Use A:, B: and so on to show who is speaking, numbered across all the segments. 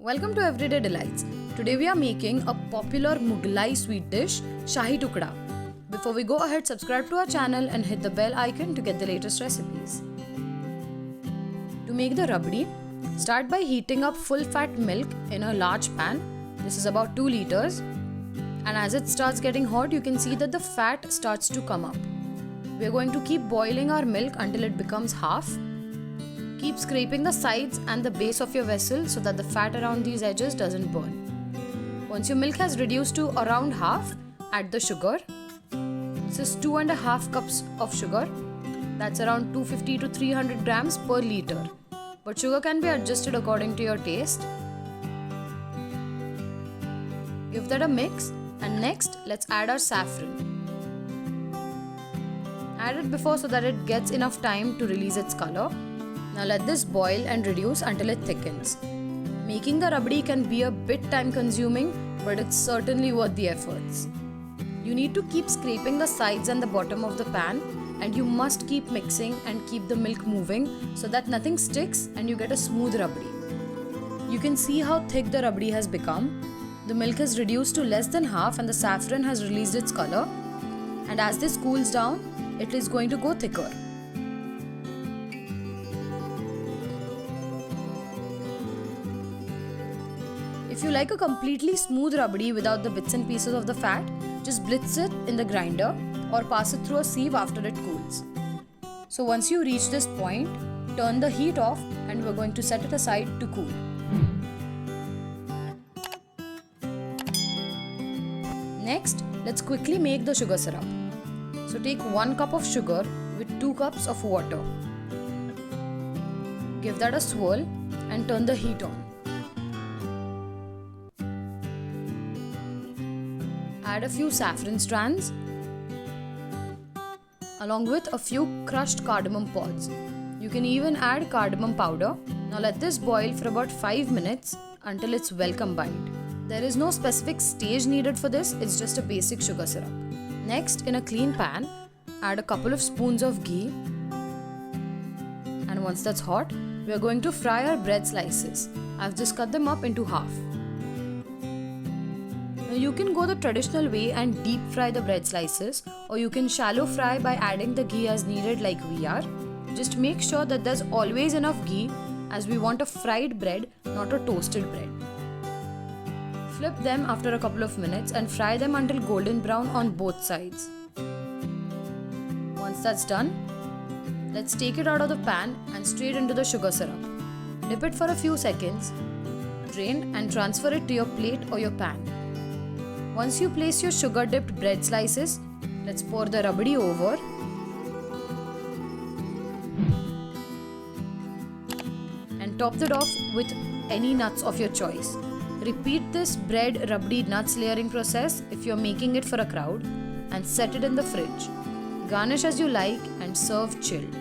A: Welcome to Everyday Delights. Today we are making a popular Mughlai sweet dish, Shahi Tukda. Before we go ahead, subscribe to our channel and hit the bell icon to get the latest recipes. To make the rabdi, start by heating up full fat milk in a large pan. This is about 2 liters. And as it starts getting hot, you can see that the fat starts to come up. We are going to keep boiling our milk until it becomes half. Keep scraping the sides and the base of your vessel so that the fat around these edges doesn't burn. Once your milk has reduced to around half, add the sugar. This is 2.5 cups of sugar. That's around 250 to 300 grams per liter. But sugar can be adjusted according to your taste. Give that a mix, and next let's add our saffron. Add it before so that it gets enough time to release its color. Now let this boil and reduce until it thickens. Making the rabdi can be a bit time consuming, but it's certainly worth the efforts. You need to keep scraping the sides and the bottom of the pan, and you must keep mixing and keep the milk moving so that nothing sticks and you get a smooth rabdi. You can see how thick the rabdi has become. The milk is reduced to less than half and the saffron has released its color. And as this cools down, it is going to go thicker. If you like a completely smooth rabdi without the bits and pieces of the fat, just blitz it in the grinder or pass it through a sieve after it cools. So once you reach this point, turn the heat off and we're going to set it aside to cool. Next, let's quickly make the sugar syrup. So take 1 cup of sugar with 2 cups of water. Give that a swirl and turn the heat on. Add a few saffron strands along with a few crushed cardamom pods. You can even add cardamom powder. Now let this boil for about 5 minutes until it's well combined. There is no specific stage needed for this, it's just a basic sugar syrup. Next, in a clean pan, add a couple of spoons of ghee. And once that's hot, we are going to fry our bread slices. I've just cut them up into half. You can go the traditional way and deep fry the bread slices, or you can shallow fry by adding the ghee as needed like we are. Just make sure that there's always enough ghee, as we want a fried bread, not a toasted bread. Flip them after a couple of minutes and fry them until golden brown on both sides. Once that's done, let's take it out of the pan and straight into the sugar syrup. Dip it for a few seconds, drain and transfer it to your plate or your pan. Once you place your sugar dipped bread slices, let's pour the rabdi over. And top it off with any nuts of your choice. Repeat this bread rabdi nuts layering process if you're making it for a crowd, and set it in the fridge. Garnish as you like and serve chilled.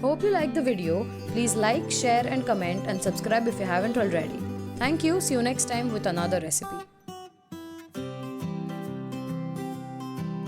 A: Hope you liked the video. Please like, share and comment and subscribe if you haven't already. Thank you. See you next time with another recipe.